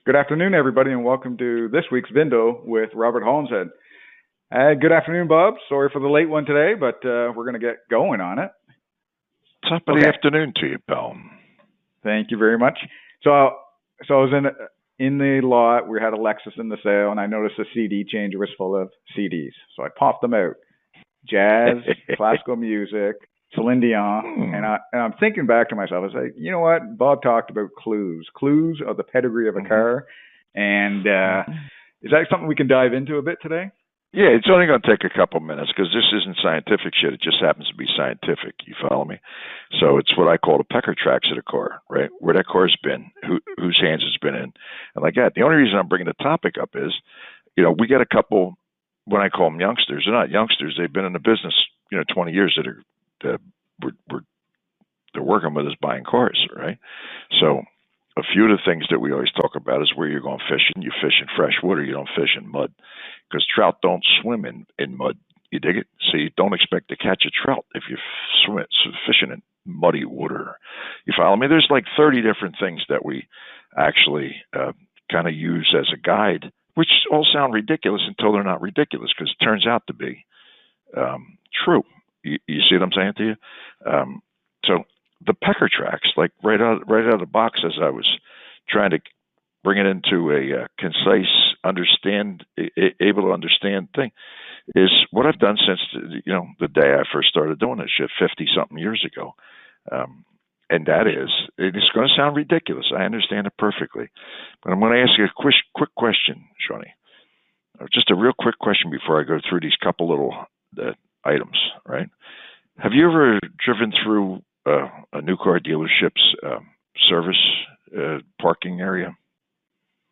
Good afternoon, everybody, and welcome to this week's VIN-dow with Robert Hollinshead. Good afternoon, Bob. Sorry for the late one today, but we're going to get going on it. Top of the afternoon to you, pal. Thank you very much. So I was in the lot. We had a Lexus in the sale, and I noticed the CD changer was full of CDs. So I popped them out: jazz, classical music, Celine Dion, and I'm thinking back to myself. I was like, you know what? Bob talked about clues of the pedigree of a car, and is that something we can dive into a bit today? Yeah, it's only going to take a couple minutes because this isn't scientific shit. It just happens to be scientific. You follow me? So it's what I call the pecker tracks of the car, right? Where that car's been, whose hands it's been in, and like that. The only reason I'm bringing the topic up is, we got a couple. When I call them youngsters, they're not youngsters. They've been in the business, 20 years that they're working with us buying cars, right? So a few of the things that we always talk about is where you're going fishing. You fish in fresh water. You don't fish in mud, because trout don't swim in mud. You dig it? So you don't expect to catch a trout if you're fishing in muddy water. You follow me? There's like 30 different things that we actually kind of use as a guide, which all sound ridiculous until they're not ridiculous, because it turns out to be true. You see what I'm saying to you? So the pecker tracks, like right out of the box, as I was trying to bring it into a concise, able to understand thing, is what I've done since the day I first started doing this shit 50-something years ago. And that is, it's going to sound ridiculous. I understand it perfectly. But I'm going to ask you a quick question, Shawnee. Just a real quick question before I go through these couple little items, right? Have you ever driven through a new car dealership's service parking area?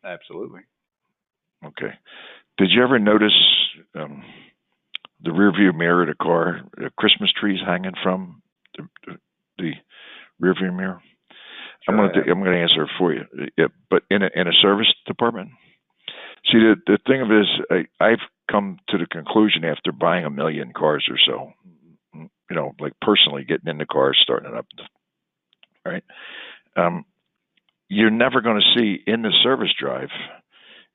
Absolutely. Okay. Did you ever notice the rear view mirror of the car, the Christmas trees hanging from the rear view mirror? Sure, I'm going to answer it for you. Yeah, but in a service department. See, the thing of it is, I've come to the conclusion after buying 1 million cars or so, like personally getting in the car, starting it up, right? You're never going to see in the service drive,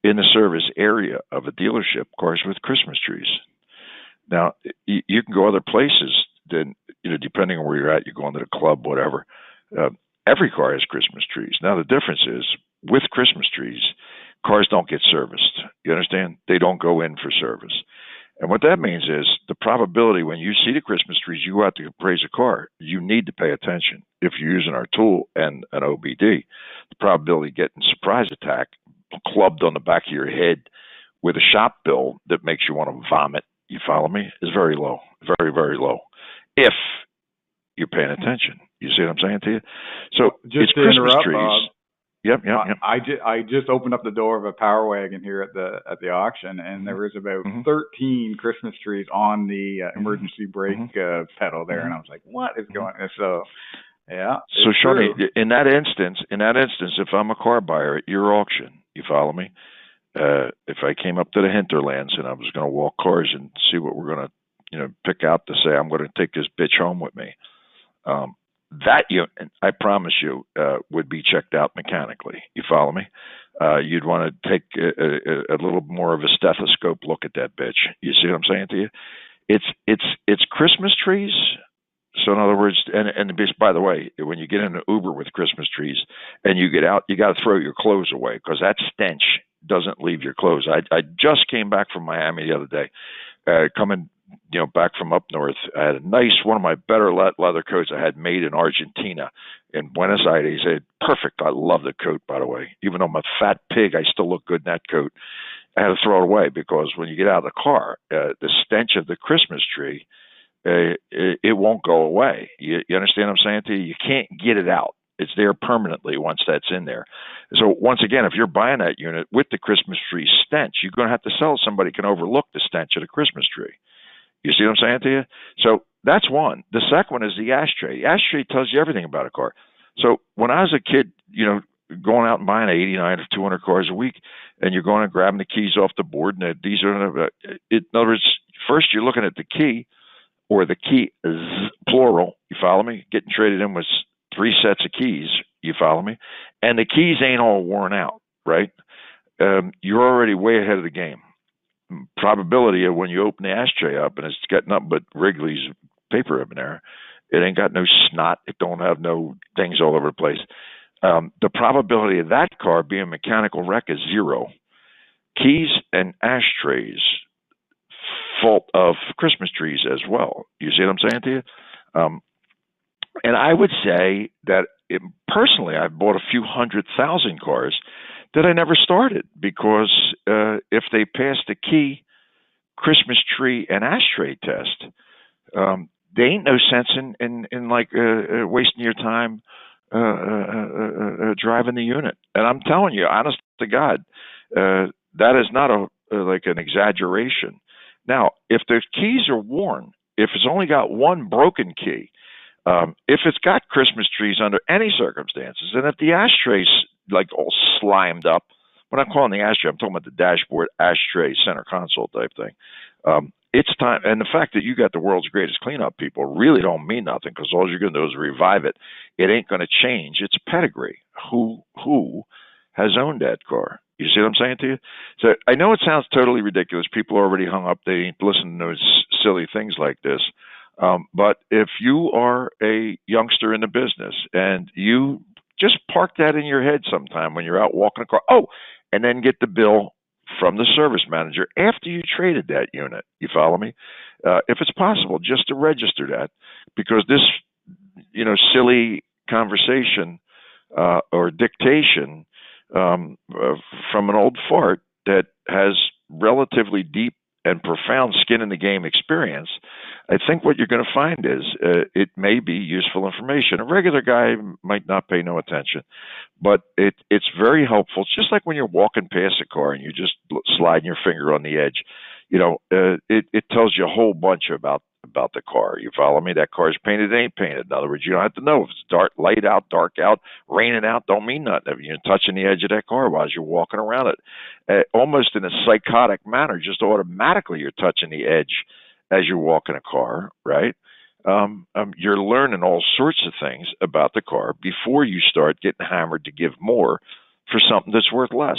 in the service area of a dealership, cars with Christmas trees. Now, you can go other places, then, depending on where you're at, you're going to the club, whatever. Every car has Christmas trees. Now, the difference is, with Christmas trees, cars don't get serviced. You understand? They don't go in for service. And what that means is the probability when you see the Christmas trees, you go out to appraise a car, you need to pay attention. If you're using our tool and an OBD, the probability of getting surprise attack clubbed on the back of your head with a shop bill that makes you want to vomit, you follow me, is very low, very, very low, if you're paying attention. You see what I'm saying to you? So just it's to Christmas interrupt, trees. Bob, Yep. I just opened up the door of a Power Wagon here at the auction, and there was about 13 Christmas trees on the emergency brake pedal there, and I was like, "What is going on?" So, yeah. So, Shawnee, in that instance, if I'm a car buyer at your auction, you follow me? If I came up to the hinterlands and I was going to walk cars and see what we're going to, pick out to say I'm going to take this bitch home with me. That unit, I promise you, would be checked out mechanically. You follow me? You'd want to take a little more of a stethoscope look at that bitch. You see what I'm saying to you? It's Christmas trees. So in other words, and by the way, when you get in an Uber with Christmas trees and you get out, you got to throw your clothes away, because that stench doesn't leave your clothes. I just came back from Miami the other day, coming back from up north. I had a nice, one of my better leather coats I had made in Argentina, in Buenos Aires. Perfect. I love the coat, by the way. Even though I'm a fat pig, I still look good in that coat. I had to throw it away because when you get out of the car, the stench of the Christmas tree, it won't go away. You understand what I'm saying to you? You can't get it out. It's there permanently once that's in there. So once again, if you're buying that unit with the Christmas tree stench, you're going to have to sell somebody who can overlook the stench of the Christmas tree. You see what I'm saying to you? So that's one. The second one is the ashtray. The ashtray tells you everything about a car. So when I was a kid, going out and buying 89 or 200 cars a week, and you're going and grabbing the keys off the board, and these are, in other words, first you're looking at the key, or the key is plural. You follow me? Getting traded in with 3 sets of keys. You follow me? And the keys ain't all worn out, right? you're already way ahead of the game. Probability of when you open the ashtray up and it's got nothing but Wrigley's paper in there, it ain't got no snot, it don't have no things all over the place. The probability of that car being a mechanical wreck is zero. Keys and ashtrays, fault of Christmas trees as well. You see what I'm saying to you? And I would say that personally, I've bought a few 100,000 cars that I never started because if they passed the key, Christmas tree, and ashtray test, there ain't no sense in like wasting your time driving the unit. And I'm telling you, honest to God, that is not like an exaggeration. Now, if the keys are worn, if it's only got one broken key, if it's got Christmas trees under any circumstances, and if the ashtray's like all slimed up, when I'm calling the ashtray, I'm talking about the dashboard, ashtray, center console type thing. It's time, and the fact that you got the world's greatest cleanup people really don't mean nothing because all you're going to do is revive it. It ain't going to change its pedigree. Who has owned that car? You see what I'm saying to you? So I know it sounds totally ridiculous. People are already hung up. They ain't listening to those silly things like this. But if you are a youngster in the business and you just park that in your head sometime when you're out walking a car, and then get the bill from the service manager after you traded that unit. You follow me? If it's possible, just to register that, because this, silly conversation or dictation from an old fart that has relatively deep and profound skin in the game experience, I think what you're going to find is it may be useful information. A regular guy might not pay no attention, but it's very helpful. It's just like when you're walking past a car and you just sliding your finger on the edge. It tells you a whole bunch about the car. You follow me? That car is painted, it ain't painted. In other words, you don't have to know if it's dark, light out, dark out, raining out. Don't mean nothing. You're touching the edge of that car while you're walking around it, almost in a psychotic manner. Just automatically, you're touching the edge as you're walking a car, right? You're learning all sorts of things about the car before you start getting hammered to give more for something that's worth less.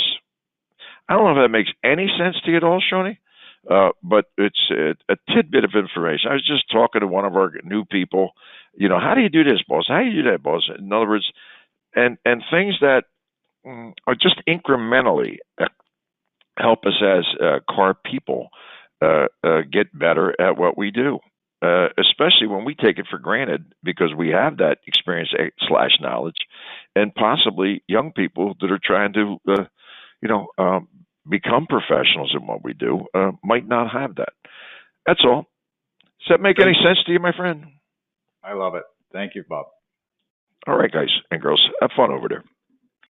I don't know if that makes any sense to you at all, Shoney. But it's a tidbit of information. I was just talking to one of our new people. How do you do this, boss? How do you do that, boss? In other words, and things that are just incrementally help us as car people get better at what we do, especially when we take it for granted because we have that experience / knowledge, and possibly young people that are trying to, become professionals in what we do might not have that. That's all. Does that make any sense to you, my friend? I love it. Thank you, Bob. All right, guys and girls, have fun over there.